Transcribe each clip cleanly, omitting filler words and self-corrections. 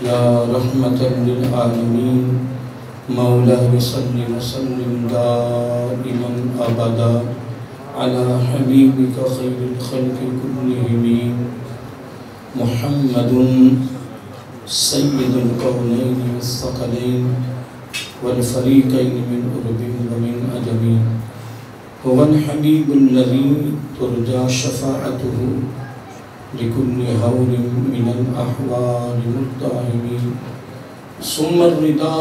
یا رحمة للعالمین مولا صل وسلم دائما ابدا على حبیبک خیر الخلق کلہم محمد سید القونین والثقلین والفریقین من عرب ومن عجم هو الحبیب الذی ترجى شفاعته لكل هول من الأحوال ملتهم ثم الرضا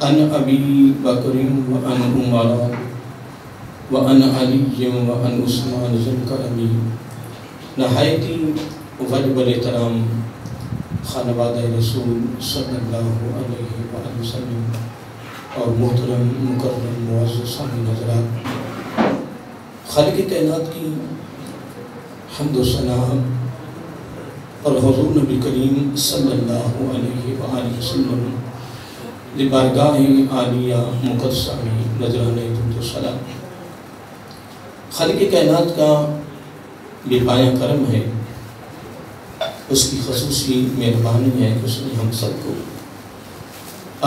عن أبي بكر وعن عمر وعن علي وعن عثمان ذي الكرم نہایتی واجب الاحترام خانوادہ رسول صلی اللہ علیہ وآلہ وسلم اور محترم مکرم معزز سامعین حضرات، خالق کائنات کی حمد و ثنا اور حضور نبی کریم صلی اللہ علیہ وآلہ وسلم لبارگاہ عالیہ مقدسہ میں نذرانے درود و سلام۔ خالق کائنات کا بے پایہ کرم ہے، اس کی خصوصی مہربانی ہے کہ اس نے ہم سب کو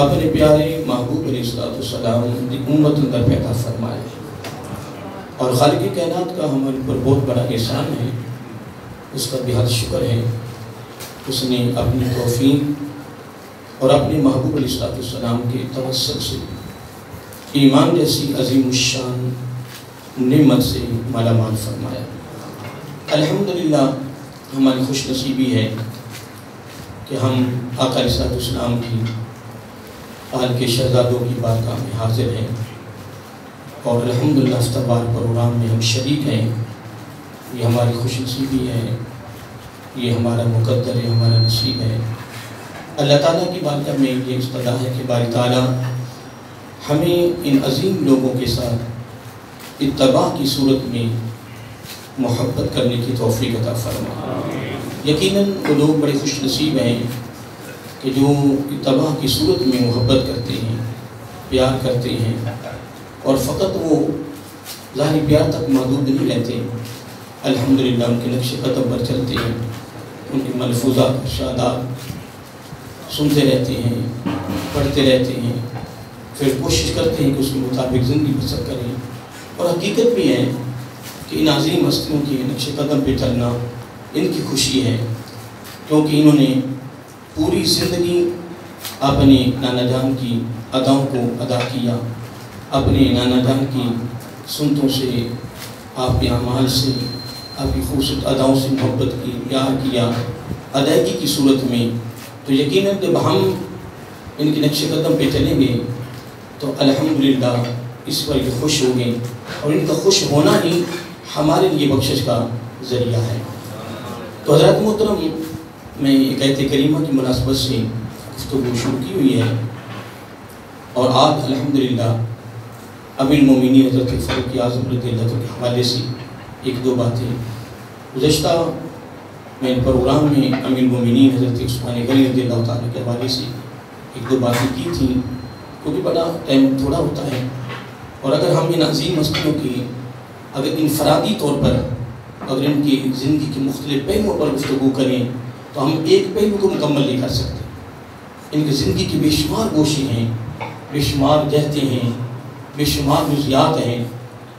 اپنے پیارے محبوب علیہ السلام کی امت اندر پیدا فرمائے، اور خالق کائنات کا ہمارے پر بہت بڑا احسان ہے، اس کا بہت شکر ہے۔ اس نے اپنی توفیق اور اپنے محبوب علیہ السلام کے توسط سے ایمان جیسی عظیم الشان نعمت سے مالا مال فرمایا۔ الحمدللہ ہماری خوش نصیبی ہے کہ ہم آقا علیہ السلام کی آل کے شہزادوں کی بارگاہ میں حاضر ہیں، اور الحمدللہ افتبار پروگرام میں ہم شریک ہیں۔ یہ ہماری خوش نصیبی ہے، یہ ہمارا مقدر ہے، ہمارا نصیب ہے۔ اللہ تعالیٰ کی بارگاہ میں یہ استدعا ہے کہ باری تعالیٰ ہمیں ان عظیم لوگوں کے ساتھ اتباع کی صورت میں محبت کرنے کی توفیق عطا فرما۔ یقیناً وہ لوگ بڑے خوش نصیب ہیں کہ جو اتباع کی صورت میں محبت کرتے ہیں، پیار کرتے ہیں، اور فقط وہ ظاہری پیار تک محدود نہیں رہتے، الحمدللہ ان کے نقش قدم پر چلتے ہیں، ان کے ملفوظات ارشادات سنتے رہتے ہیں، پڑھتے رہتے ہیں، پھر کوشش کرتے ہیں کہ اس کے مطابق زندگی بسر کریں۔ اور حقیقت بھی ہے کہ ان عظیم ہستیوں کے نقش قدم پہ چلنا ان کی خوشی ہے، کیونکہ انہوں نے پوری زندگی اپنے نانا جان کی اداؤں کو ادا کیا، اپنے نانا جان کی سنتوں سے، آپ کے اعمال سے، آپ کی خوبصورت اداؤں سے محبت کی، پیار کیا ادائیگی کی صورت میں۔ تو یقیناً جب ہم ان کے نقش قدم پہ چلیں گے تو الحمدللہ اس پر یہ خوش ہوں گے، اور ان کا خوش ہونا ہی ہمارے لیے بخشش کا ذریعہ ہے۔ تو حضرات محترم، میں ایک آیت کریمہ کی مناسبت سے گفتگو شروع کی ہوئی ہے، اور آج الحمدللہ امیر المومنین حضرت فاروق اعظم رضی اللہ عنہ کے حوالے سے ایک دو باتیں گزشتہ میں پروگرام میں امیر المومنین حضرت عثمان غنی رضی اللہ تعالیٰ کے حوالے سے ایک دو باتیں کی تھیں، کیونکہ بڑا ٹائم تھوڑا ہوتا ہے، اور اگر ہم ان عظیم ہستیوں کی اگر انفرادی طور پر اگر ان کی زندگی کے مختلف پہلوؤں پر گفتگو کریں تو ہم ایک پہلو کو مکمل نہیں کر سکتے۔ ان کی زندگی کی بے شمار گوشے ہیں، بے شمار جہتیں ہیں، بے شمار جزیات ہیں،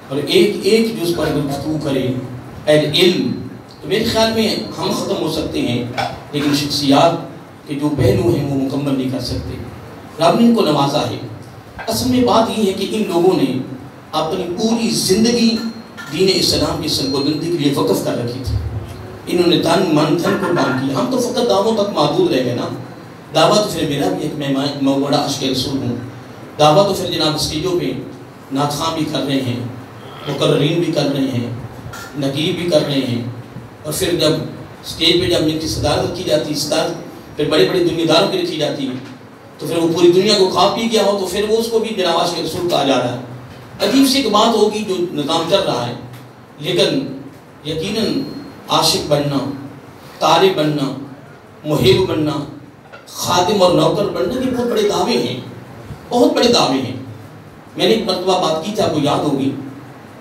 اور ایک ایک جز پر اگر گفتگو کریں اہل علم تو میرے خیال میں ہم ختم ہو سکتے ہیں، لیکن شخصیات کے جو پہلو ہیں وہ مکمل نہیں کر سکتے۔ رب نے ان کو نوازا ہے۔ اصل میں بات یہ ہے کہ ان لوگوں نے اپنی پوری زندگی دین اسلام کی سربلندی کے لیے وقف کر رکھی تھی۔ انہوں نے تن من دھن قربان کیا۔ ہم تو فقط دعووں تک محدود رہ گئے نا۔ دعویٰ تو پھر میرا بھی ایک میں بڑا عاشق رسول ہوں، دعویٰ تو پھر جناب اسٹیجوں پہ نعت خواں بھی کر رہے ہیں، مقررین بھی کر رہے ہیں، نقیب بھی کر رہے ہیں، اور پھر جب اسٹیج پہ جب ان کی صدارت کی جاتی، صدارت پھر بڑے بڑے دنیا داروں کے لیے کی جاتی ہے، تو پھر وہ پوری دنیا کو کھا پی گیا ہو تو پھر وہ اس کو بھی جناب عاشق رسول کہا جا رہا ہے۔ عجیب سی ایک بات ہوگی جو نظام چل رہا ہے، لیکن یقیناً عاشق بننا، طالب بننا، محب بننا، خادم اور نوکر بننا یہ بہت بڑے دعوے ہیں، بہت بڑے دعوے ہیں۔ میں نے ایک مرتبہ بات کی تھی، آپ کو یاد ہوگی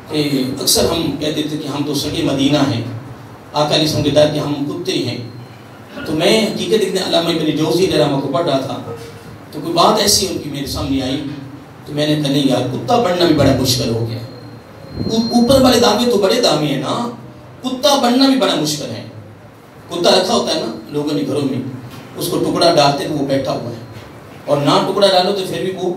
کہ اکثر ہم کہتے تھے کہ ہم تو سگے مدینہ ہیں، آقا علیہ السلام کے دعوت کے ہم کتے ہیں، تو میں حقیقت ایک دن علامہ ابن جوزی علیہ رحمہ کو پڑھ رہا تھا، تو کوئی بات ایسی ان کی میرے سامنے آئی، تو میں نے کہا نہیں یار، کتا بننا بھی بڑا مشکل ہو گیا، اوپر والے دامے تو بڑے دامے ہیں نا، کتا بننا بھی بڑا مشکل ہے۔ کتا رکھا ہوتا ہے نا لوگوں نے گھروں میں، اس کو ٹکڑا ڈالتے تو وہ بیٹھا ہوا ہے، اور نہ ٹکڑا ڈالو تو پھر بھی وہ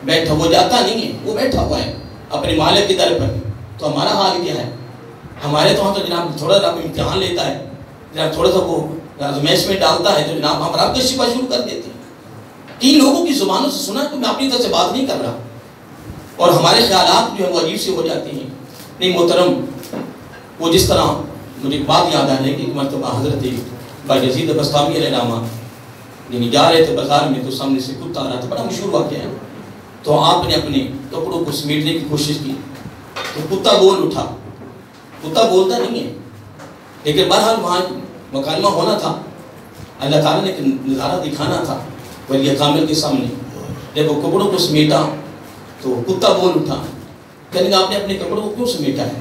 بیٹھا، وہ جاتا نہیں ہے، وہ بیٹھا ہوا ہے اپنے مالک کی در پر۔ تو ہمارا حال کیا ہے؟ ہمارے تو ہاں تو جناب تھوڑا سا امتحان لیتا ہے، جناب تھوڑا سا وہ آزمائش میں ڈالتا ہے تو جناب ہم رب کا شفا شروع کر دیتے ہیں۔ کئی لوگوں کی زبانوں سے سنا کہ میں اپنی طرف سے بات نہیں کر رہا، اور ہمارے خیالات جو ہے وہ عجیب سے ہو جاتے ہیں۔ نہیں محترم، وہ جس طرح مجھے ایک بات یاد آ رہی ہے کہ ایک مرتبہ حضرت بایزید بسطامی علیہ السلام یعنی جا رہے تھے بازار میں، تو سامنے سے کتا آ رہا تھا، بڑا مشہور واقعہ ہے۔ تو آپ نے اپنے کپڑوں کو سمیٹنے کی کوشش کی تو کتا بول اٹھا۔ کتا بولتا نہیں ہے، لیکن بہرحال وہاں مکالمہ ہونا تھا، اللہ تعالیٰ نے ایک نظارہ دکھانا تھا ولی کامل کے سامنے۔ جب وہ کپڑوں کو سمیٹا تو کتا بول اٹھا، کہنے لگا آپ نے اپنے کپڑوں کو کیوں سمیٹا ہے؟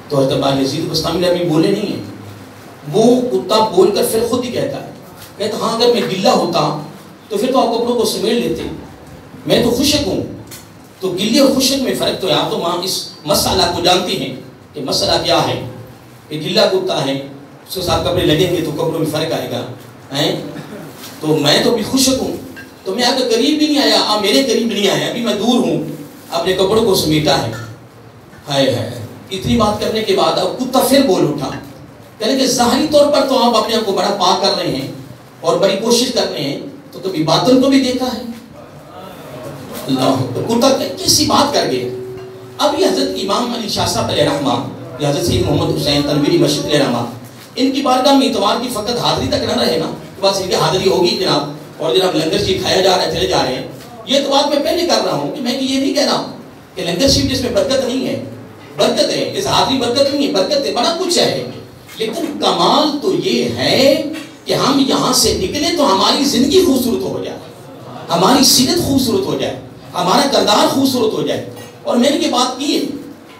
تو حضرت بایزید بسطامی ابھی بولے نہیں ہیں، وہ کتا بول کر پھر خود ہی کہتا ہے، کہتا ہاں اگر میں گلہ ہوتا تو پھر تو آپ کپڑوں کو سمیٹ لیتے، میں تو خشک ہوں۔ تو گلی اور خشک میں فرق تو ہے، آپ تو وہاں اس مسئلہ کو جانتے ہیں کہ مسئلہ کیا ہے، کہ گلا کتا ہے اس کے ساتھ کپڑے لگیں گے تو کپڑوں میں فرق آئے گا، تو میں تو بھی خشک ہوں، تو میں آپ کے قریب بھی نہیں آیا، آپ میرے قریب نہیں آیا، ابھی میں دور ہوں، اپنے کپڑوں کو سمیٹا ہے۔ ہائے ہائے، اتنی بات کرنے کے بعد اب کتا پھر بول اٹھا، کہنے کہ ظاہری طور پر تو آپ اپنے آپ کو بڑا پاک کر رہے ہیں اور بڑی کوشش کر رہے ہیں، تو کبھی باطن کو بھی دیکھا ہے؟ اللہ کتا کیسی بات کر گئے۔ اب یہ حضرت امام علی شاہ صاحب علیہ رحمہ، یہ حضرت سید محمد حسین تنویری مشرق علیہ رحمہ، ان کی بارگاہ میں اتوار کی فقط حاضری تک نہ رہے نا، بس ان کی حاضری ہوگی جناب، اور جناب لنگر شریف کھایا جا رہا ہے، چلے جا رہے ہیں، یہ تو بات میں پہلے کر رہا ہوں کہ میں یہ نہیں کہہ رہا ہوں کہ لنگر شریف جس میں برکت نہیں ہے، برکت ہے، اس حاضری برکت نہیں ہے، برکت ہے، بڑا کچھ ہے، لیکن کمال تو یہ ہے کہ ہم یہاں سے نکلے تو ہماری زندگی خوبصورت ہو جائے، ہماری سیرت خوبصورت ہو جائے، ہمارا کردار خوبصورت ہو جائے۔ اور میں نے یہ بات کی ہے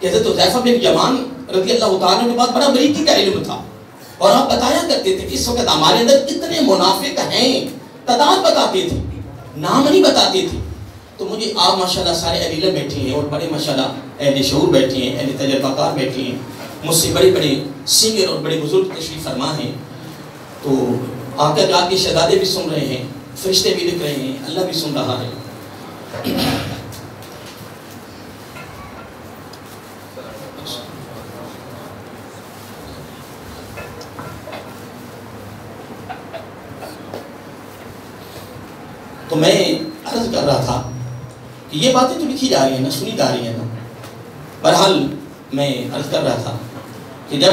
کہ حضرت حذیفہ بن یمان رضی اللہ تعالیٰ کے بعد بڑا بریکی کا علم تھا، اور آپ بتایا کرتے تھے کہ اس وقت ہمارے اندر کتنے منافق ہیں، تعداد بتاتے تھے، نام نہیں بتاتے تھے۔ تو مجھے آپ ماشاءاللہ سارے اہل علم بیٹھے ہیں، اور بڑے ماشاءاللہ اہل شعور بیٹھے ہیں، اہل تجربہ کار بیٹھے ہیں، مجھ سے بڑے بڑے سینئر اور بڑے بزرگ تشریف فرما ہیں، تو آقا جات کے شہزادے بھی سن رہے ہیں، فرشتے بھی لکھ رہے ہیں، اللہ بھی سن رہا ہے۔ تو میں عرض کر رہا تھا کہ یہ باتیں تو لکھی جا رہی ہیں نا، سنی جا رہی ہیں نا۔ بہرحال میں عرض کر رہا تھا کہ جب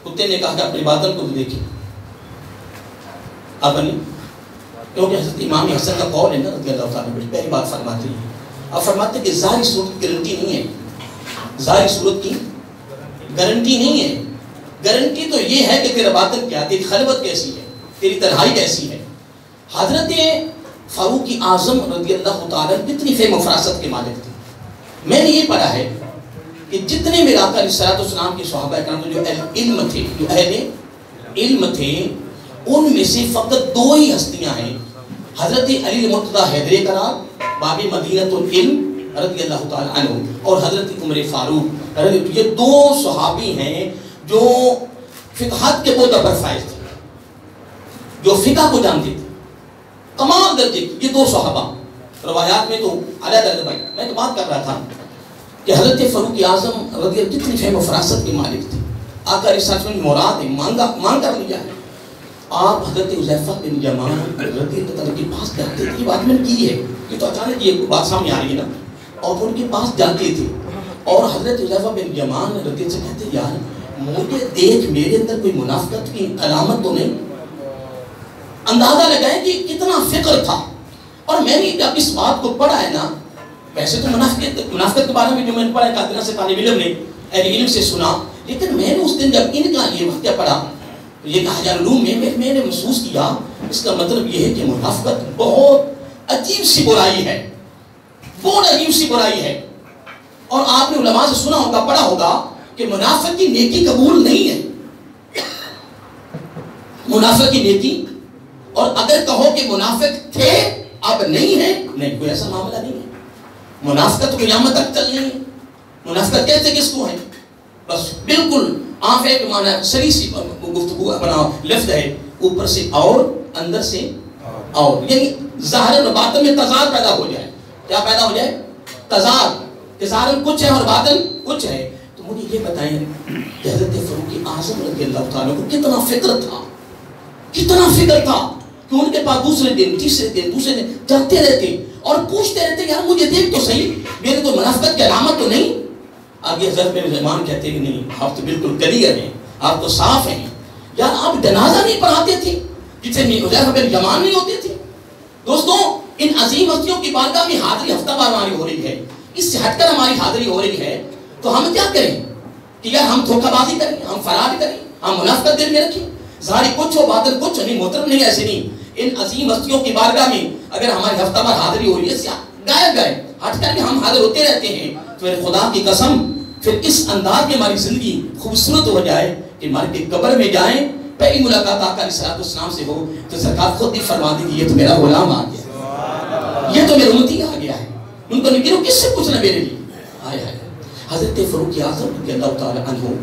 کتے نے کہا کہ اپنے باطن کو دیکھیں، آپ نہیں، کیونکہ حضرت امام حسن کا قول ہے نا رضی اللہ تعالیٰ عنہ، پہلی بات فرماتے ہیں، آپ فرماتے ہیں کہ ظاہری صورت کی گارنٹی نہیں ہے، ظاہری صورت کی گارنٹی نہیں ہے، گارنٹی تو یہ ہے کہ تیرا باطن کیا، تیری خلوت کیسی ہے، تیری تنہائی کیسی ہے۔ حضرت فاروق اعظم رضی اللہ تعالیٰ کتنی فہم و فراست کے مالک تھے۔ میں نے یہ پڑھا ہے کہ جتنے میرے آقا علیہ الصلوۃ والسلام کے صحابہ کرام جو علم تھے، جو اہل علم تھے، ان میں سے فقط دو ہی ہستیاں ہیں، حضرت علی المرتضیٰ حیدر کرار باب مدینۃ العلم رضی اللہ تعالیٰ عنہ، اور حضرت عمر فاروق، یہ دو صحابی ہیں جو فقہات کے بہت بڑے فائز تھے، جو فقہ کو جانتے تھے تمام درجے کی، یہ دو صحابہ روایات میں تو اعلیٰ درجے۔ بھائی میں تو بات کر رہا تھا کہ حضرت فاروق اعظم رضی اللہ کتنی فہم و فراست کے مالک تھے، آقا علیہ الصلوۃ والسلام مراد ہے، مانگ کر لیا ہے۔ آپ حضرت حذیفہ بن یمان رضی اللہ تعالیٰ کے پاس جاتے تھے، یہ بات میں نے کی ہے، یہ تو اچانک یہ بات سامنے آ رہی ہے نا، اور ان کے پاس جاتے تھے اور حضرت حذیفہ بن یمان رضی اللہ سے کہتے یار مجھے دیکھ میرے اندر کوئی منافقت کی علامت تو نہیں، اندازہ لگائیں کہ کتنا فکر تھا۔ اور میں نے جب اس بات کو پڑھا ہے نا، ویسے تو منافقت کے بارے میں جو میں نے پڑھا ہے قادرہ سے طالب علم نے اہل علم سے سنا، لیکن میں نے اس دن جب ان کا یہ واقعہ پڑھا، یہ کہا جا علوم میں نے محسوس کیا اس کا مطلب یہ ہے کہ منافقت بہت عجیب سی برائی ہے، بہت عجیب سی برائی ہے۔ اور آپ نے علماء سے سنا ہوگا، پڑھا ہوگا کہ منافق کی نیکی قبول نہیں ہے، منافق کی نیکی، اور اگر کہو کہ منافق تھے اب نہیں ہے، نہیں، کوئی ایسا معاملہ نہیں ہے۔ منافقت تو قیامت تک چل نہیں ہے۔ منافقت کہتے کس کو ہے؟ بس بالکل آنکھ ایک معنی سری سی گفتگو اپنا لفظ ہے، اوپر سے اور اندر سے اور، یعنی ظاہر و باطن میں تضاد پیدا ہو جائے۔ کیا پیدا ہو جائے؟ تضاد، کہ ظاہر کچھ ہے اور باطن کچھ ہے۔ تو مجھے یہ بتائیں کہ حضرت فاروق اعظم رضی اللہ تعالیٰ کو کتنا فکر تھا، کتنا فکر تھا کہ ان کے پاس دوسرے دن تیسرے دن جاتے رہتے اور پوچھتے رہتے یار مجھے دیکھ تو صحیح، میرے کو منافقت کی علامت تو نہیں؟ آگے حضرت میرے زمان کہتے ہیں نہیں، آپ تو بالکل کلیئر ہیں، آپ تو صاف ہیں۔ یار آپ جنازہ نہیں پڑھاتے تھے جسے حذیفہ بن یمان نہیں ہوتے تھے؟ دوستوں ان عظیم ہستیوں کی بارگاہ میں حاضری ہفتہ وار ہماری ہو رہی ہے، اس سے ہٹ کر ہماری حاضری ہو رہی ہے، تو ہم کیا کریں کہ یار ہم دھوکہ بازی کریں، ہم فرار کریں، ہم منافقت دل میں رکھیں؟ ظاہر کچھ ہو باطن کچھ نہیں، محترم نہیں، ایسے نہیں۔ ان عظیم ہستیوں کی بارگاہ میں اگر ہماری ہفتہ وار حاضری ہو رہی ہے، غائب گئے ہٹ کر کے ہم حاضر ہوتے رہتے ہیں، تو میرے خدا کی قسم پھر اس انداز میں ہماری زندگی خوبصورت ہو جائے کہ مر کے قبر میں جائیں، پہلی ملاقات آقا علیہ الصلوۃ والسلام سے ہو تو سرکار خود ہی فرما دی کہ یہ تو میرا غلام آ گیا، یہ تو میرا امتی آ گیا ہے، ان کو نہیں کس سے پوچھنا میرے لیے۔ آئے آئے حضرت فاروق اعظم رضی اللہ تعالیٰ عنہ،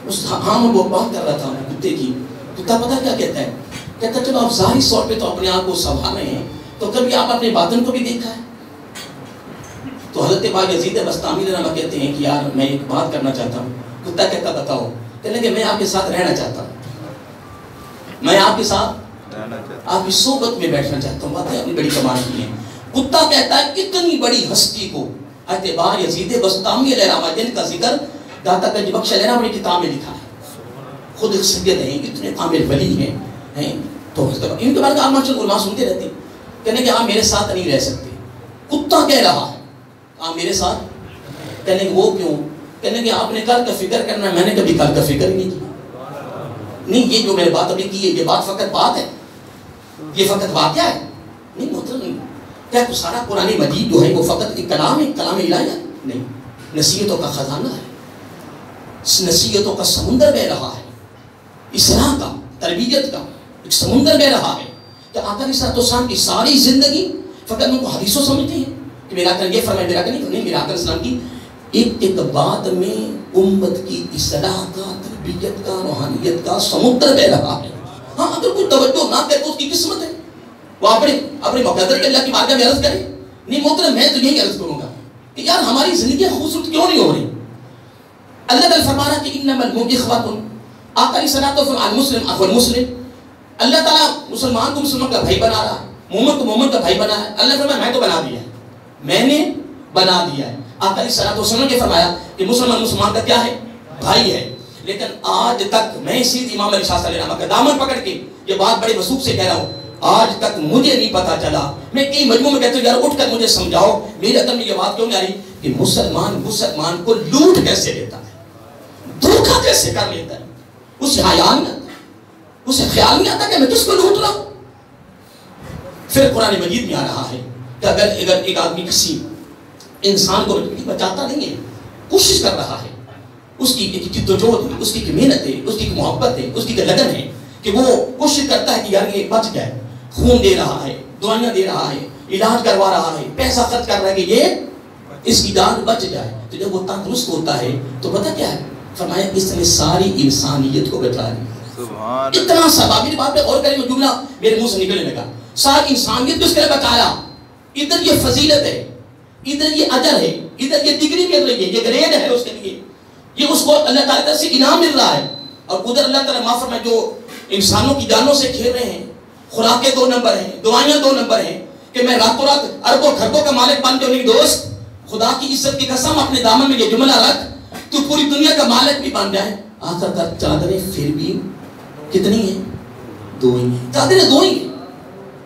اس ہم وہ بات کر رہا تھا کتے کی، کتا پتہ کیا کہتا ہے؟ کہتا ہے چلو آپ ظاہری طور پہ تو اپنے آپ کو سنبھال رہے ہیں، تو کبھی آپ اپنے باطن کو بھی دیکھا ہے؟ تو حضرت با یزید بسطامی رحمہ کہتے ہیں کہ یار میں ایک بات کرنا چاہتا ہوں۔ کتا کہتا بتاؤ؟ کہنے کہ میں آپ کے ساتھ رہنا چاہتا ہوں، میں آپ کے ساتھ آپ کی صحبت میں بیٹھنا چاہتا ہوں۔ باتیں اپنی بڑی کمال کی ہیں۔ کتا کہتا ہے اتنی بڑی ہستی کو حضرت با یزید بسطامی علیہ رحمہ جن کا ذکر داتا گنج بخش علیہ رحمہ کی کتاب میں لکھا ہے، خود ایک سید ہیں، اتنے کامل ولی ہیں، تو ان کے بارے میں آپ ماشاء اللہ علماء سنتے رہتے ہیں، کہنے کہ آپ میرے ساتھ نہیں رہ سکتے۔ کتا کہہ رہا ہے آپ میرے ساتھ، کہنے کہ وہ کیوں؟ کہنے کہ آپ نے کل کا فکر کرنا ہے، میں نے کبھی کل کا فکر ہی نہیں کیا۔ نہیں یہ جو میں نے بات ابھی کی ہے یہ بات فقط بات ہے، یہ فقط واقعہ ہے، نہیں محترم نہیں۔ کیا تو سارا قرآن مجید جو ہے وہ فقط ایک کلام ہے، کلام الہی نہیں، نصیحتوں کا خزانہ ہے، نصیحتوں کا سمندر بہ رہا ہے، اصلاح کا، تربیت کا ایک سمندر بہ رہا ہے۔ کہ آقا علیہ السلام کی ساری زندگی فقط ان کو حدیثوں سمجھتے ہیں کہ میرا آقا یہ فرمائے، میرا آقا نہیں، میرا آقا السلام کی ایک بات میں امت کی اصلاح کا، تربیت کا، روحانیت کا سمندر بہ رہا ہے۔ ہاں اگر کوئی توجہ نہ کرے تو اس کی قسمت ہے، وہ اپنے مقدر کے اللہ کی بارگاہ میں عرض کرے۔ نہیں محترم میں تو یہی عرض کروں گا کہ یار ہماری زندگیاں خوبصورت کیوں نہیں ہو رہی؟ اللہ تعالیٰ فرما رہا کہ انما المؤمنون اخوۃ، آقا علیہ الصلوۃ والسلام المسلم اخو المسلم، اللہ تعالیٰ مسلمان کو مسلمان کا بھائی بنا رہا ہے، مومن کو مومن کا بھائی بنا ہے۔ اللہ فرمایا میں تو بنا دیا ہے، میں نے بنا دیا ہے۔ آقا علیہ الصلوۃ والسلام نے فرمایا کہ مسلمان کا کیا ہے؟ بھائی ہے۔ لیکن آج تک میں اسی امام علی شاہ صلی اللہ علیہ وسلم کا دامن پکڑ کے یہ بات بڑے وثوق سے کہہ رہا ہوں، آج تک مجھے نہیں پتا چلا، میں کئی مجموعوں میں کہتا ہوں یار اٹھ کر مجھے سمجھاؤ، میرے عقل میں یہ بات کیوں نہیں آ رہی کہ مسلمان کو لوٹ کیسے لیتا ہے، دھوکہ کیسے کر لیتا ہے، اسے حیا نہیں آتا، اسے خیال نہیں آتا کہ میں کس کو لوٹ رہا ہوں۔ پھر قرآن مجید میں آ رہا ہے کہ اگر ایک آدمی کسی انسان کو بچاتا نہیں ہے، کوشش کر رہا ہے، اس کی جدوجہد ہے، اس کی محنت ہے، اس کی محبت ہے، اس کی لگن ہے کہ وہ کوشش کرتا ہے کہ یار یہ بچ جائے، خون دے رہا ہے، دوائیاں دے رہا ہے، علاج کروا رہا ہے، پیسہ خرچ کر رہا ہے کہ یہ اس کی جان بچ جائے، تو جب وہ تندرست ہوتا ہے تو پتہ کیا ہے؟ فرمایا اس نے ساری انسانیت کو بچا لیا۔ اتنا سبا، میری بات پہ غور کریں، میں جملہ میرے منہ سے نکلنے لگا، ساری انسانیت کو اس کے لیے بچایا۔ ادھر یہ فضیلت ہے، ادھر یہ اجر ہے، ادھر یہ ڈگری مل رہی ہے، یہ گریڈ ہے اس کے لیے، یہ اس کو اللہ تعالیٰ سے انعام مل رہا ہے۔ اور ادھر اللہ تعالیٰ معاف فرمائے جو انسانوں کی جانوں سے کھیل رہے ہیں، خوراکیں 2 نمبر ہیں، دعائیاں 2 نمبر ہیں، کہ میں راتوں رات اربوں خربوں کا مالک بن جاؤں۔ دوست خدا کی عزت کی قسم اپنے دامن میں یہ جملہ رکھ، تو پوری دنیا کا مالک بھی بن جائے، آخر کار چادریں پھر بھی کتنی ہیں؟ 2 ہی ہیں، چادریں 2 ہی ہیں۔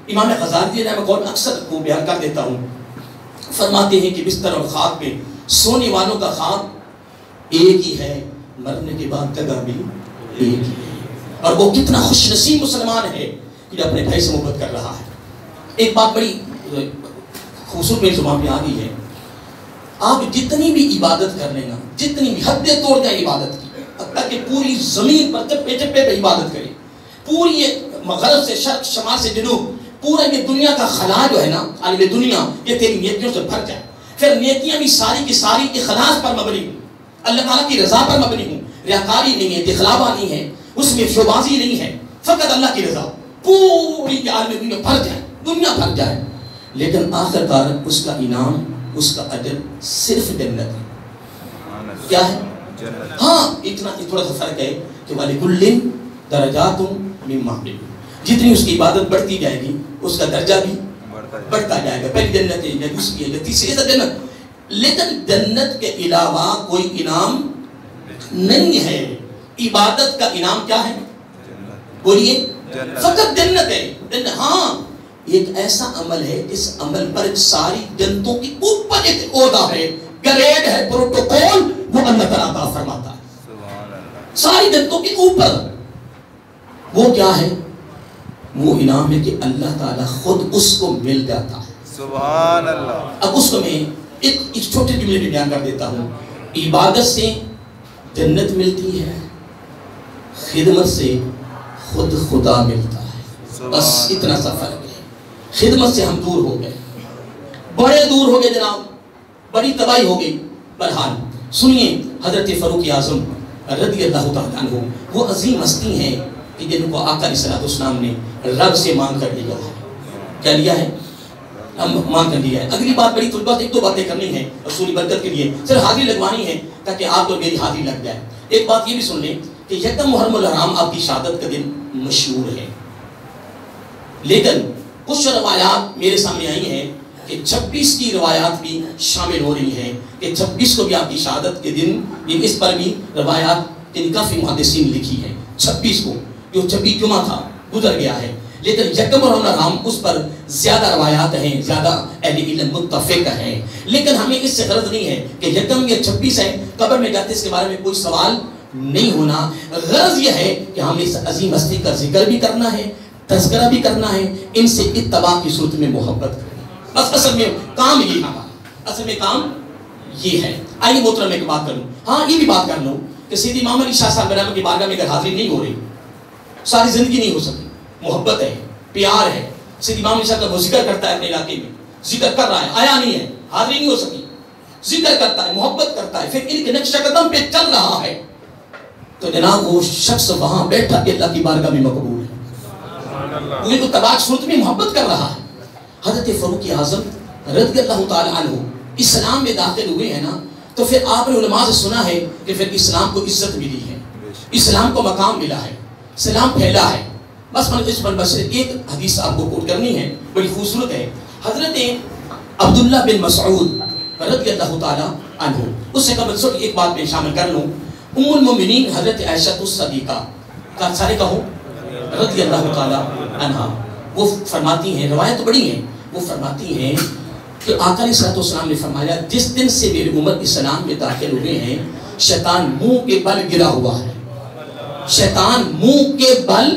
امام غزالی نے میں اکثر کو بیان کر دیتا ہوں، فرماتے ہیں کہ بستر اور خاک پہ سونے والوں کا خواب ایک ہی ہے، مرنے کے بعد جگہ بھی ایک ہی ہے۔ اور وہ کتنا خوش نصیب مسلمان ہے کہ اپنے بھائی سے محبت کر رہا ہے۔ ایک بات بڑی خوبصورت میری زبان میں آ گئی ہے، آپ جتنی بھی عبادت کر لینا، جتنی بھی حدیں توڑ جائیں عبادت کی، حتیٰ کہ پوری زمین پر چپے چپے پہ عبادت کریں، پوری مغرب سے شرق، شمال سے جنوب، پورا یہ دنیا کا خلا جو ہے نا، عالم دنیا، یہ تیری نیکیوں سے بھر جائے. پھر نیکیاں بھی ساری کی ساری اخلاص پر مبنی ہوں، اللہ تعالیٰ کی رضا پر مبنی ہوں، ریاکاری نہیں ہے، دکھلاوا نہیں ہے، اس میں شوبازی نہیں ہے، فقط اللہ کی رضا. پوری عالم دنیا بھر جائے، دنیا بھر جائے، لیکن آخر کار اس کا انعام، اس کا اجر صرف جنت ہے. کیا ہے؟ ہاں اتنا تھوڑا سا فرق ہے کہ وَلِكُلٍّ دَرَجَاتٌ مِّمَّا عَمِلُوا، جتنی اس کی عبادت بڑھتی جائے گی اس کا درجہ بھی بڑھتا جائے گا. پہلی جنت ہے یا دوسری ہے یا تیسری ہے جنت. لیکن جنت کے علاوہ کوئی انعام نہیں ہے. عبادت کا انعام کیا ہے؟ بولیے. فقط جنت ہے. ہاں ایک ایسا عمل ہے جس عمل پر ساری جنتوں کی اوپر ایک عہدہ ہے، گریڈ ہے، پروٹوکول، وہ اللہ تعالیٰ عطا فرماتا ہے ساری جنتوں کے اوپر. وہ کیا ہے؟ وہ انعام ہے کہ اللہ تعالیٰ خود اس کو مل جاتا ہے. سبحان اللہ. اب اس کو میں ایک چھوٹے جملے میں بیان کر دیتا ہوں. عبادت سے جنت ملتی ہے، خدمت سے خود خدا ملتا ہے. بس اتنا سا فرق ہے. خدمت سے ہم دور ہو گئے، بڑے دور ہو گئے جناب، بڑی تباہی ہو گئی. بہرحال سنیے، حضرت فاروق اعظم رضی اللہ تعالیٰ عنہ وہ عظیم ہستی ہیں کہ جن کو آقا علیہ السلام نے رب سے مانگ کر لیا ہے. کیا لیا ہے؟ مانگ کر لیا ہے. اگلی بات بڑی طلبات ایک دو باتیں کرنی ہیں رسولی برکت کے لیے، صرف حاضری لگوانی ہے تاکہ آپ کو میری حاضری لگ جائے. ایک بات یہ بھی سن لیں کہ یکم محرم الحرام آپ کی شہادت کا دن مشہور ہے، لیکن کچھ روایات میرے سامنے آئی ہیں کہ 26 کی روایات بھی شامل ہو رہی ہیں کہ 26 کو بھی آپ کی شہادت کے دن، اس پر بھی روایات کے کافی محدثین لکھی ہیں. 26 کو جو 26 جمعہ تھا گزر گیا ہے، لیکن یکم محرم الحرام اس پر زیادہ روایات ہیں، زیادہ اہل علم متفق ہیں. لیکن ہمیں اس سے غرض نہیں ہے کہ یکم یا 26 ہے، قبر میں جاتے اس کے بارے میں کوئی سوال نہیں ہونا. غرض یہ ہے کہ ہمیں اس عظیم ہستی کا ذکر بھی کرنا ہے، تذکرہ بھی کرنا ہے، ان سے اتباع کی صورت میں محبت کرنا. بس اصل میں کام یہ ہمارا، اصل میں کام یہ ہے. آئیے محترم میں ایک بات کروں. ہاں یہ بھی بات کر لوں کہ سیدی امام علی شاہ صاحب رحمۃ کی بارگاہ میں اگر حاضری نہیں ہو رہی، ساری زندگی نہیں ہو سکی. محبت ہے، پیار ہے. سیدی امام علی شاہ کا وہ ذکر کرتا ہے اپنے علاقے میں، ذکر کر رہا ہے، آیا نہیں ہے، حاضری نہیں ہو سکی، ذکر کرتا ہے، محبت کرتا ہے، پھر ان کے نقش قدم پہ چل رہا ہے، تو جناب وہ شخص وہاں بیٹھا کہ اللہ کی بارگاہ میں مقبول ہے. وہ تو تباہ صورت میں محبت کر رہا ہے. حضرت فاروق اعظم رضی اللہ تعالی عنہ اسلام میں داخل ہوئے ہیں نا، تو پھر آپ نے علماء سے سنا ہے کہ پھر اسلام کو عزت ملی ہے، اسلام کو مقام ملا ہے، اسلام پھیلا ہے. بس اس پر بس ایک حدیث آپ کو کوٹ کرنی ہے، بڑی خوبصورت ہے. حضرت عبداللہ بن مسعود رضی اللہ تعالی عنہ، اس سے قبل سے ایک بات میں شامل کر لوں. ام المومنین حضرت عائشہ الصدیقہ کا سارے کہو رضی اللہ تعالی عنہ، وہ فرماتی ہیں، روایت بڑی ہیں، وہ فرماتی ہیں کہ آقا علیہ السلام نے فرمایا جس دن سے میری امت اسلام میں داخل ہوئے ہیں شیطان منہ کے بل گرا ہوا ہے، شیطان منہ کے بل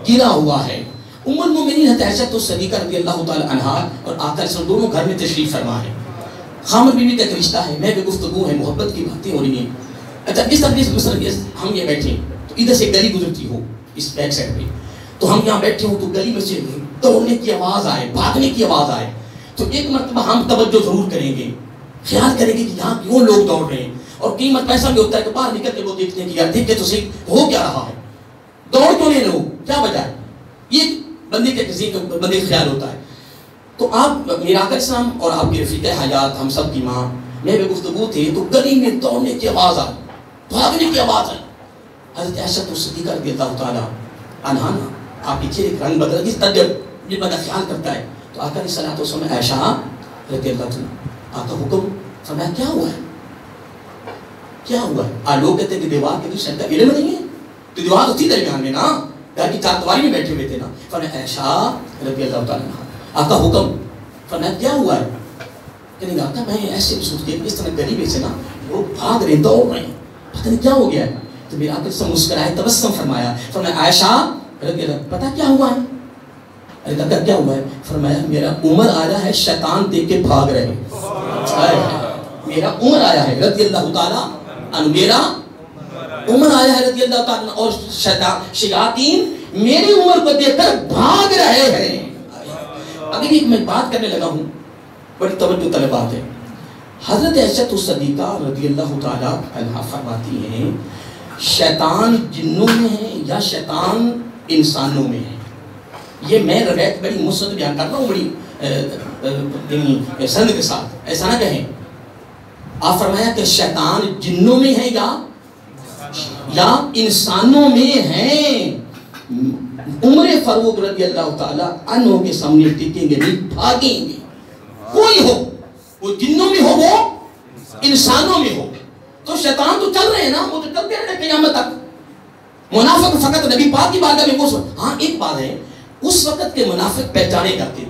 گرا ہوا ہے. ام المومنین حضرت عائشہ الصدیقہ رضی اللہ تعالی عنہ اور آقا علیہ السلام دونوں گھر میں تشریف فرما ہے. خامد بیوی کا ایک رشتہ ہے، میں بھی گفتگو ہے، محبت کی باتیں ہو رہی ہیں. اچھا اس طرح ہم یہ بیٹھے تو ادھر سے گلی گزرتی ہو اس بیک سائڈ پہ، تو ہم یہاں بیٹھے ہوں تو گلی میں سے دوڑنے کی آواز آئے، بھاگنے کی آواز آئے، تو ایک مرتبہ ہم توجہ ضرور کریں گے، خیال کریں گے کہ یہاں کیوں لوگ دوڑ رہے ہیں. اور کئی مرتبہ ایسا بھی ہوتا ہے کہ باہر نکل کے وہ دیکھتے ہیں کہ یار دیکھ کے تو صحیح ہو کیا رہا ہے، دوڑ کیوں نہیں لوگ، کیا وجہ ہے. یہ بندے کے کسی بندے کا خیال ہوتا ہے. تو آپ میرا آقا اسلام اور آپ کے رفیق حیات، ہم سب کی ماں، میں بھی گفتگو تھے تو گلی میں دوڑنے کی آواز آئی، بھاگنے کی آواز آئی. حضرت عائشہ الصدیقہ رضی اللہ تعالیٰ عنہا، آپ پیچھے ایک رنگ بدل جس طرح جب بندہ خیال کرتا ہے تو آقا علیہ السلام عائشہ رضی اللہ تعالیٰ، آقا حکم فرمایا کیا ہوا ہے، کیا ہوا ہے. لوگ کہتے ہیں کہ دیوار کے دوسرے کا علم نہیں ہے، تو دیوار تو تھی درمیان میں نا، گھر کی چار دیواری میں بیٹھے ہوئے تھے نا. فرمایا عائشہ رضی اللہ تعالیٰ عنہ، آقا حکم فرمایا کیا ہوا ہے. کہنے لگا آقا میں ایسے سوچ کے اس طرح گلی میں سے نا وہ بھاگ رہے دوڑ رہے ہیں، پتہ نہیں کیا ہو گیا ہے. تو میرا آقا سے مسکرائے، تبسم فرمایا، فرمایا عائشہ رضی اللہ پتہ کیا ہوا ہے. ارے کہا کیا ہوا ہے. فرمایا میرا عمر آیا ہے شیطان دیکھ کے بھاگ رہے ہیں. میرا عمر آیا ہے رضی اللہ تعالیٰ عنہ، میرا عمر آیا ہے رضی اللہ تعالیٰ اور شیاطین میری عمر کو دیکھ کر بھاگ رہے ہیں. ابھی ایک میں بات کرنے لگا ہوں, بڑی توجہ طلب بات ہے. حضرت عائشہ صدیقہ رضی اللہ تعالیٰ عنہا فرماتی ہیں شیطان جنوں میں ہے یا شیطان انسانوں میں ہے. یہ میں روایت بڑی مسند بیان کر رہا ہوں, بڑی سند کے ساتھ, ایسا نہ کہیں. آپ فرمایا کہ شیطان جنوں میں ہے یا انسانوں میں ہیں. عمر فاروق رضی اللہ تعالیٰ عنہ کے سامنے ٹکیں گے نہیں, بھاگیں گے. کوئی ہو, وہ جنوں میں ہو وہ انسانوں میں ہو. تو شیطان تو چل رہے ہیں نا, وہ تو چلتے رہے قیامت تک. منافق فقط نبی پاک کی بارگاہ میں وہ. ہاں ایک بات ہے, اس وقت کے منافق پہچانے جاتے تھے.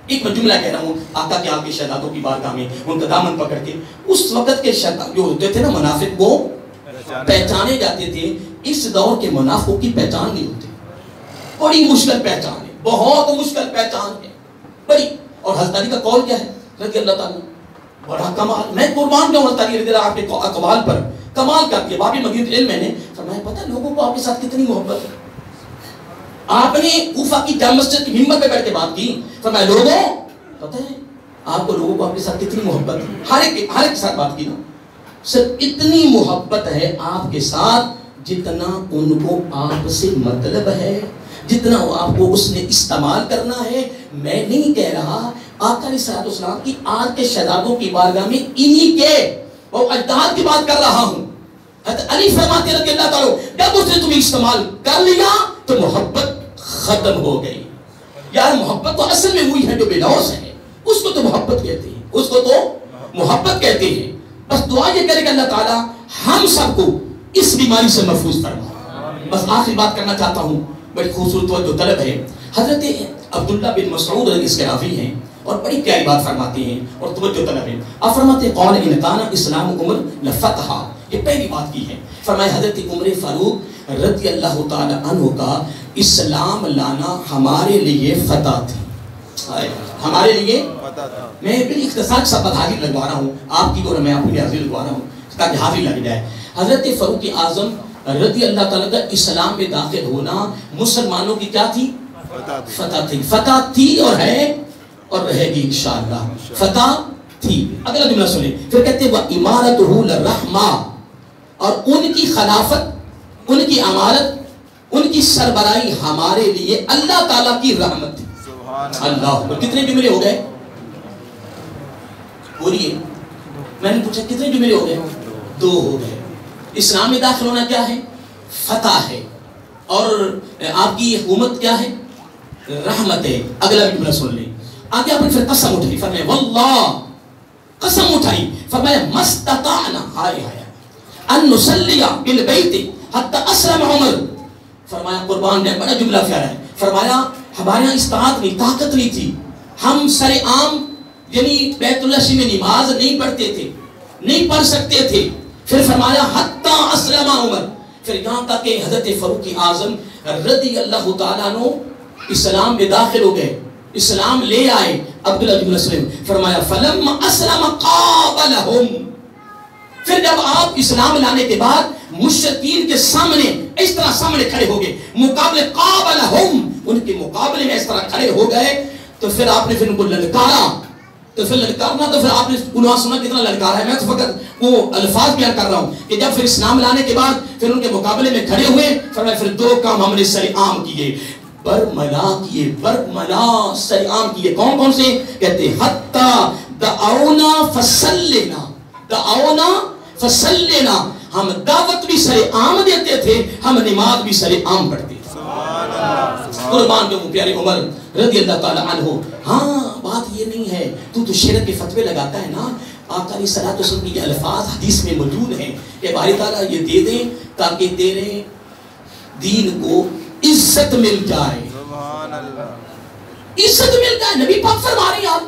ایک میں جملہ کہہ رہا ہوں, آقا کے آپ کے شہزادوں کی بارگاہ میں ان کا دامن پکڑ کے اس وقت کے شیطان جو ہوتے تھے نا منافق, وہ پہچانے جاتے تھے. اس دور کے منافقوں کی پہچان نہیں ہوتی, بڑی مشکل پہچان ہے, بہت مشکل پہچان ہے بڑی. اور حضرت علی کا قول کیا ہے رضی اللہ تعالیٰ, بڑا کمال. میں قربان جاؤں حضرت علی رضی اللہ آپ کے اقوال پر, کمال کر کے. بابی مدینہ علم میں نے فرمایا پتہ لوگوں کو آپ کے ساتھ کتنی محبت ہے. آپ نے کوفہ کی جامع مسجد کی ممبر پہ بیٹھ کے بات کی, فرمایا لوگوں پتہ ہے آپ کو لوگوں کو آپ کے ساتھ کتنی محبت ہے. ہر ایک کے ساتھ بات کی نا, صرف اتنی محبت ہے آپ کے ساتھ جتنا ان کو آپ سے مطلب ہے, جتنا آپ کو اس نے استعمال کرنا ہے. میں نہیں کہہ رہا, آقا علیہ السلام کی آج کے شہزادوں کی بارگاہ میں انہی کے وہ اجداد کی بات کر رہا ہوں. حضرت علی فرماتے رضی اللہ تعالیٰ جب اس نے تمہیں استعمال کر لیا تو محبت ختم ہو گئی. یار محبت تو اصل میں وہی ہے جو بے لوث ہے, اس کو تو محبت کہتے ہیں, اس کو تو محبت کہتے ہیں. بس دعا یہ کرے کہ اللہ تعالیٰ ہم سب کو اس بیماری سے محفوظ فرمائے. بس آخری بات کرنا چاہتا ہوں, بڑی خوبصورت توجہ طلب ہے. حضرت عبداللہ بن مسعود اس کے راوی ہیں اور بڑی پیاری بات فرماتے ہیں اور توجہ طلب ہے. آپ فرماتے ہیں قول ان کان اسلام عمر لفتح, یہ پہلی بات کی ہے. فرمایا حضرت عمر فاروق رضی اللہ تعالی عنہ کا اسلام لانا ہمارے لیے فتح تھی, ہمارے لیے فتح تھا. میں بھی اختصار سب حاضر لگوا رہا ہوں آپ کی, اور میں آپ کی حاضر لگوا رہا ہوں تاکہ حاضر لگ جائے. حضرت فاروق اعظم رضی اللہ تعالیٰ کا اسلام میں داخل ہونا مسلمانوں کی کیا تھی؟ فتح تھی. فتح تھی اور ہے اور رہے گی انشاءاللہ. فتح تھی. اگلا جملہ سنیں, پھر کہتے ہیں وَإِمَارَتُهُ لَلرَّحْمَةِ, اور ان کی خلافت, ان کی امارت, ان کی سربراہی ہمارے لیے اللہ تعالیٰ کی رحمت تھی. اللہ. کتنے جملے ہو گئے؟ بولیے, میں نے پوچھا کتنے جملے ہو گئے؟ 2 ہو گئے. اسلام میں داخل ہونا کیا ہے؟ فتح ہے. اور آپ کی حکومت کیا ہے؟ رحمت ہے. اگلا جملہ سن لیں. آگے آپ نے پھر قسم اٹھائی, فرمایا واللہ, قسم اٹھائی, فرمایا مستطعنا, ہائے ہائے, ان نصلی بالبیت حتی اسلم عمر. فرمایا قربان نے, بڑا جملہ پیارا ہے, فرمایا ہمارے یہاں استطاعت نہیں, طاقت نہیں تھی, ہم سر عام یعنی بیت اللہ شریف میں نماز نہیں پڑھتے تھے, نہیں پڑھ سکتے تھے. پھر فرمایا حتی اسلم عمر, پھر یہاں تک کہ حضرت فاروق اعظم رضی اللہ تعالیٰ عنہ اسلام میں داخل ہو گئے, اسلام لے آئے. عبداللہ بن مسلم فرمایا فلم اسلم قابلہم, پھر جب آپ اسلام لانے کے بعد مشرکین کے سامنے اس طرح سامنے کھڑے ہو گئے, مقابلے قابلہم, ان کے مقابلے میں اس طرح کھڑے ہو گئے, تو پھر آپ نے پھر ان کو للکارا. تو پھر للکارنا, تو پھر آپ نے انہوں سنا کتنا للکارا ہے. میں تو فقط وہ الفاظ بیان کر رہا ہوں کہ جب پھر اسلام لانے کے بعد پھر ان کے مقابلے میں کھڑے ہوئے, فرمایا پھر 2 کام ہم نے سر عام کیے, برملا کیے, برملا سر عام کیے. کون کون سے؟ کہتے حتی دعونا فسلنا, دعونا فسلنا, ہم دعوت بھی سر عام دیتے تھے, ہم نماز بھی سر عام پڑھتے تھے. قربان جو پیارے عمر رضی اللہ تعالی عنہ. ہاں بات یہ نہیں ہے تو شرک کے فتوے لگاتا ہے نا. آقا علیہ الصلوۃ والسلام کی الفاظ حدیث میں موجود ہیں کہ باری تعالیٰ یہ دے دیں تاکہ تیرے دین کو عزت مل جائے, عزت مل جائے. نبی پاک فرما رہے ہیں آپ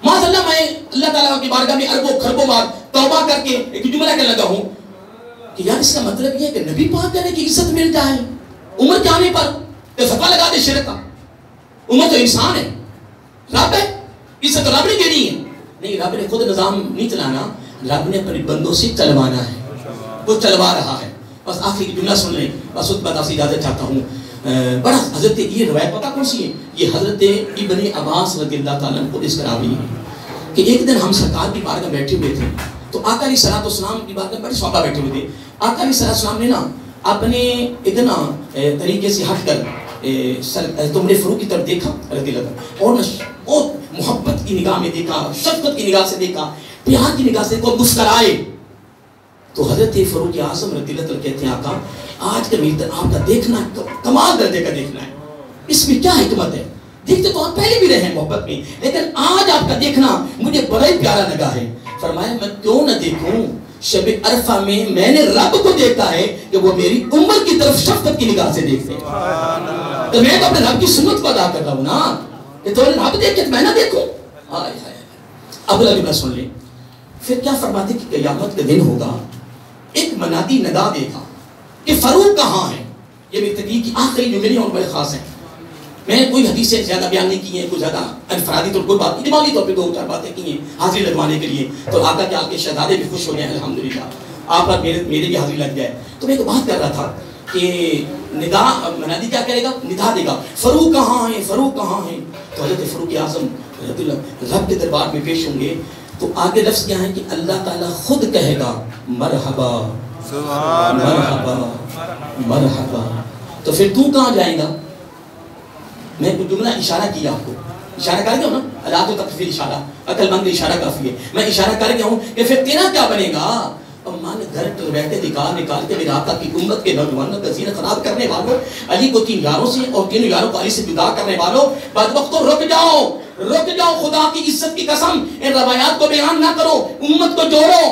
معاذ اللہ, میں اللہ تعالیٰ کی بارگاہ میں اربوں خربوں بار توبہ کر کے ایک جملہ کہنے لگا ہوں کہ یار اس کا مطلب یہ ہے کہ نبی پاک کہنے کی عزت مل جائے عمر کے آنے پر, تو فتویٰ لگا دے شرک کا. عمر تو انسان ہے, رب ہے, عزت تو رب نے دینی ہے. نہیں, رب نے خود نظام نہیں چلانا, رب نے اپنے بندوں سے چلوانا ہے. وہ چلوا رہا ہے. بس آخری جملہ سن لیں, بس اس بات سے اجازت چاہتا ہوں. بڑا حضرت یہ روایت پتہ کون سی ہے؟ یہ حضرت ابن عباس رضی اللہ تعالیٰ عنہ اس طرح ہوئی کہ ایک دن ہم سرکار کی بارگاہ بیٹھے ہوئے تھے, تو آقا علیہ الصلوۃ والسلام کی بارگاہ بڑے صحابہ بیٹھے ہوئے تھے. آقا علیہ الصلوۃ والسلام نے نا اپنے ایک نا طریقے سے ہٹ کر تمرے فروخ کی طرف دیکھا رضی اللہ عنہ, اور محبت کی نگاہ میں دیکھا, شفقت کی نگاہ سے دیکھا, پیار کی نگاہ سے دیکھا, مسکرائے. تو حضرت فاروق اعظم رضی اللہ عنہ کہتے ہیں آقا آج کا میرا آپ کا دیکھنا کمال درجے کا دیکھنا ہے, اس میں کیا حکمت ہے؟ دیکھتے تو آپ پہلے بھی رہے ہیں محبت میں, لیکن آج آپ کا دیکھنا مجھے بڑا ہی پیارا لگا ہے. فرمایا میں کیوں نہ دیکھوں, شب عرفہ میں نے رب کو دیکھا ہے کہ وہ میری امت کی طرف شفقت کی نگاہ سے دیکھتے ہیں, تو میں تو اپنے رب کی سنت کو ادا کر رہا ہوں نا, کہ تو رب دیکھے میں نہ دیکھوں. اب لگے میں سن لیں پھر کیا فرماتے کہ قیامت کا دن ہوگا, ایک منادی ندا دے گا کہ فاروق کہاں ہے. یہ میری تقریر کی آخری جملے اور بڑے خاص ہیں. میں نے کوئی حدیثیں زیادہ بیان نہیں کی ہیں, کوئی زیادہ انفرادی طور کوئی بات نہیں, دماغی طور پہ 2-4 باتیں کی ہیں حاضری لگوانے کے لیے. تو آقا کے آپ کے شہزادے بھی خوش ہو گئے الحمدللہ, آپ پر میرے بھی حاضری لگ جائے. تو میں تو بات کر رہا تھا کہ ندا منادی کیا کرے گا, ندا دے گا فاروق کہاں ہے, فاروق کہاں ہے. تو حضرت فاروق اعظم رب کے دربار میں پیش ہوں گے. تو آگے لفظ کیا ہے کہ اللہ تعالیٰ خود کہے گا مرحبا مرحبا مرحبا. تو پھر تو کہاں جائے گا؟ میں کچھ جملہ اشارہ کیا آپ کو, اشارہ کر گیا ہوں نا, اللہ تو تکفیر اشارہ, عقل مند اشارہ کافی ہے. میں اشارہ کر گیا ہوں کہ پھر تیرا کیا بنے گا؟ ماں نے گھر بیٹھے نکال کے میرے آقا کی امت کے نوجوانوں کا زینت خراب کرنے والوں, علی کو 3 یاروں سے اور 3 یاروں کو علی سے جدا کرنے والوں, بدبختوں رک جاؤ, خدا کی عزت کی قسم ان روایات کو بیان نہ کرو, امت کو جوڑو,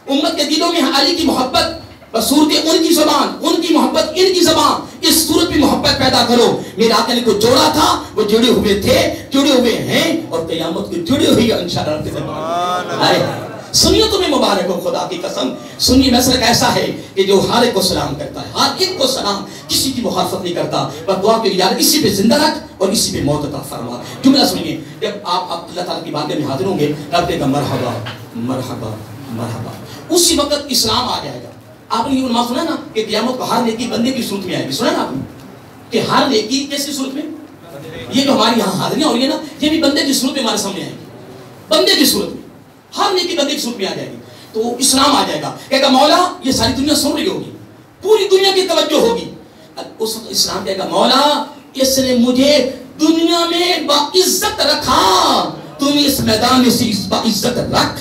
امت کے دلوں میں علی کی محبت بصورت ان کی زبان, ان کی محبت ان کی زبان, اس صورت میں محبت پیدا کرو. میرے آقا نے کو جوڑا تھا, وہ جڑے ہوئے تھے, جڑے ہوئے ہیں, اور قیامت کو جڑے ہوئی ہے انشاءاللہ. سنیے تمہیں مبارک ہو خدا کی قسم. سنیے مسلک ایسا ہے کہ جو ہر ایک کو سلام کرتا ہے, ہر ایک کو سلام, کسی کی مخالفت نہیں کرتا, بس دعا کے لیے اسی پہ زندہ رکھ اور اسی پہ موت عطا فرما. جملہ سنیے, جب آپ اللہ تعالیٰ کی بارگاہ میں حاضر ہوں گے, رب کہے گا مرحبا مرحبا مرحبا. اسی وقت اسلام آ جائے گا. آپ نے یہ علماء سنا نا کہ قیامت کو ہر نیکی بندے کی صورت میں آئے گی, سنا نا آپ نے کہ ہر نیکی کیسی صورت میں, یہ جو ہماری یہاں حاضریاں ہو رہی ہیں نا, یہ بھی بندے کی صورت میں ہمارے سامنے آئے گی, بندے کی صورت میں, ہر نیکی بندے کی صورت میں آ جائے گی. تو اسلام آ جائے گا, کہے گا مولا یہ ساری دنیا سن رہی ہوگی, پوری دنیا کی توجہ ہوگی. اس وقت اسلام کہے گا مولا اس نے مجھے دنیا میں باعزت رکھا, تم اس میدان میں سے باعزت رکھ.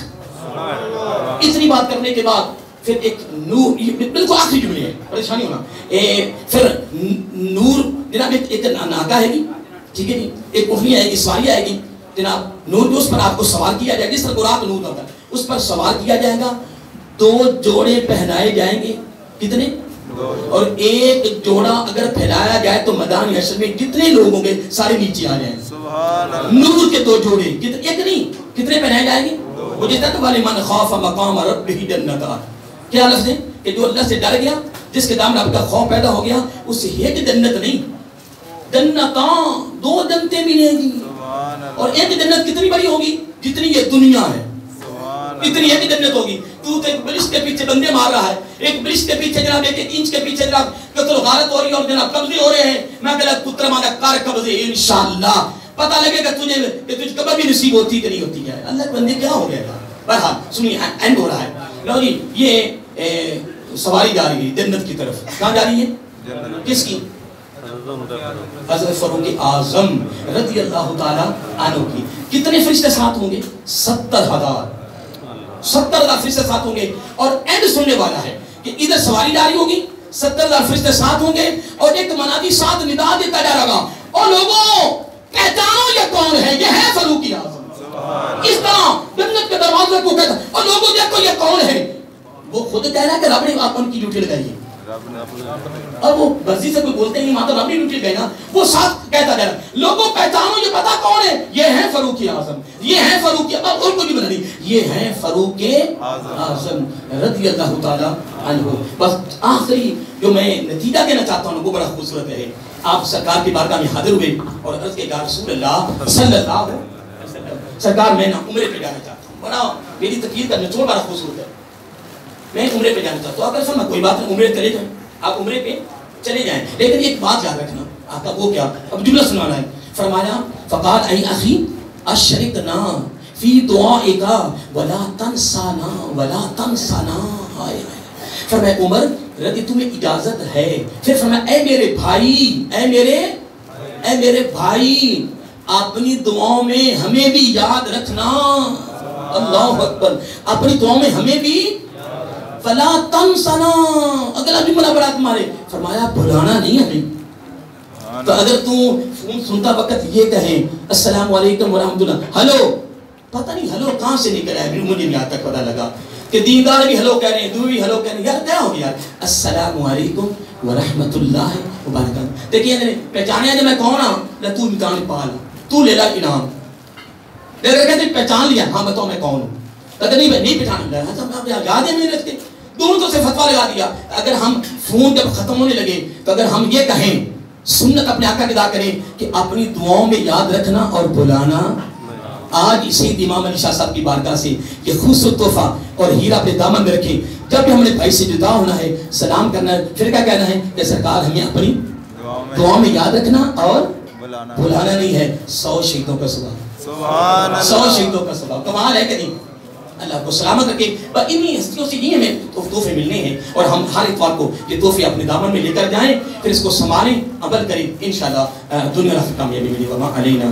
اتنی بات کرنے کے بعد پھر ایک نور, بالکل آخری جملے ہے, پریشانی ہونا, پھر نور جناب ایک ناکا ہے گی, ٹھیک ہے جی, ایک اٹھنی آئے گی, سواری آئے گی جناب, نور جو اس پر آپ کو سوار کیا جائے گا, جس طرح قرآن نور ہوتا ہے اس پر سوار کیا جائے گا. 2 جوڑے پہنائے جائیں گے, کتنے؟ اور ایک جوڑا اگر پھیلایا جائے تو میدان حشر میں جتنے لوگ ہوں گے سارے نیچے آ جائیں گے. نور کے 2 جوڑے, ایک نہیں, کتنے پہنائے جائیں گے؟ وہ جتنا والے من خاف مقام ربہ جنتان, کیا لفظ ہے کہ جو اللہ سے ڈر گیا, جس کے دامن رب کا خوف پیدا ہو گیا, اس سے ایک جنت نہیں, جنتان 2 جنتیں ملیں گی. اور ایک جنت کتنی بڑی ہوگی؟ جتنی یہ دنیا ہے اتنی ایک جنت ہوگی. تو ایک برش کے پیچھے بندے مار رہا ہے, ایک برش کے پیچھے جناب 1 انچ کے پیچھے جناب قتل و غارت ہو رہی ہے اور جناب قبضے ہو رہے ہیں. میں کہتا پتر مانا کار قبضے انشاءاللہ پتہ لگے گا تجھے کہ تجھ قبر بھی نصیب ہوتی کہ نہیں ہوتی ہے. اللہ کے بندے کیا ہو گیا تھا. بہرحال سنیے اینڈ ہو رہا ہے. لو جی یہ سواری جا رہی ہے جنت کی طرف, کہاں جا رہی ہے؟ کس کی؟ حضرت فاروق اعظم رضی اللہ تعالیٰ عنہ کی. کتنے فرشتے ساتھ ہوں گے؟ 70,000 فرشتے ساتھ ہوں گے. اور اینڈ سننے والا ہے کہ ادھر سواری جاری ہوگی, 70,000 فرشتے ساتھ ہوں گے, اور ایک منادی ساتھ ندا دیتا جا رہا گا, اور لوگوں پہچانو یہ کون ہے, یہ ہے فاروق اعظم. اس طرح جنت کے دروازے کو کہتا, اور لوگوں دیکھو یہ کون ہے. وہ خود کہہ رہا ہے کہ رب نے آپ ان کی ڈیوٹی لگائی ہے, اور وہ مرضی سے کوئی بولتے نہیں, ماں تو رب نے ڈیوٹی لگائی نا. وہ ساتھ کہتا جا رہا ہے لوگوں پہچانو یہ پتا کون ہے, یہ ہے فاروق اعظم, یہ ہے فاروق اعظم. اور کوئی بھی بنا نہیں, یہ ہے فاروق اعظم رضی اللہ تعالی عنہ. بس آخری جو میں نتیجہ دینا چاہتا ہوں وہ بڑا خوبصورت ہے. آپ سرکار کی بارگاہ میں حاضر ہوئے اور عرض کے یا رسول اللہ صلی اللہ علیہ وسلم, سرکار میں نا عمرے پہ جانا چاہتا ہوں. بڑا میری تقریر کا نچوڑ بڑا خوبصورت ہے. میں عمرے پہ جانا چاہتا ہوں. آپ نے فرمایا کوئی بات نہیں، عمرے چلے جائیں، آپ عمرے پہ چلے جائیں، لیکن ایک بات یاد رکھنا. آقا وہ کیا؟ اب جملہ سنانا ہے. فرمایا فقال ای اخی اشرکنا فی دعائک ولا تنسانا ولا تنسانا. فرمایا عمر رضی تمہیں اجازت ہے. پھر فرمایا اے میرے بھائی، اے میرے بھائی اپنی دعاؤں میں ہمیں بھی یاد رکھنا. اللہ اکبر. اپنی دعاؤں میں ہمیں بھی فلا تنسنا. اگلا جملہ بڑا تمہارے. فرمایا بھلانا نہیں ہمیں. تو اگر تم فون سنتا وقت یہ کہیں السلام علیکم ورحمۃ اللہ، ہلو، پتہ نہیں ہلو کہاں سے نکلا ہے، مجھے بھی آج تک پتہ لگا کہ دیندار بھی ہلو کہہ رہے ہیں، دور بھی ہلو کہہ رہے ہیں. یار کیا ہو گیا؟ السلام علیکم ورحمۃ اللہ وبرکاتہ. دیکھیے پہچانے میں کون ہوں؟ تو امتحان پال، تو لے لا انعام. کہتے پہچان لیا، ہاں بتاؤ میں کون ہوں. کہتے نہیں پہچان لیا، یاد ہے میں نے رکھتے دونوں تو سے فتویٰ لگا دیا. اگر ہم فون جب ختم ہونے لگے تو اگر ہم یہ کہیں، سنت اپنے آقا کی ادا کریں کہ اپنی دعاؤں میں یاد رکھنا اور بلانا. آج اسی امام علی شاہ صاحب کی بارگاہ سے یہ خوبصورت تحفہ اور ہیرا اپنے دامن میں رکھیں. جب بھی ہم نے بھائی سے جدا ہونا ہے، سلام کرنا ہے، پھر کیا کہنا ہے کہ سرکار ہمیں اپنی دعاؤں میں یاد رکھنا اور بلانا نہیں ہے. 100 شہیدوں کا سبحان اللہ، 100 شہیدوں کا سبحان. کمال ہے کہ نہیں؟ اللہ کو سلامت رکھے. پر انہی ہستیوں سے ہی ہمیں تحفے ملنے ہیں اور ہم ہر اتوار کو یہ تحفے اپنے دامن میں لے کر جائیں، پھر اس کو سنبھالیں، عمل کریں. انشاءاللہ دنیا اور آخرت کامیابی ملے. وما علینا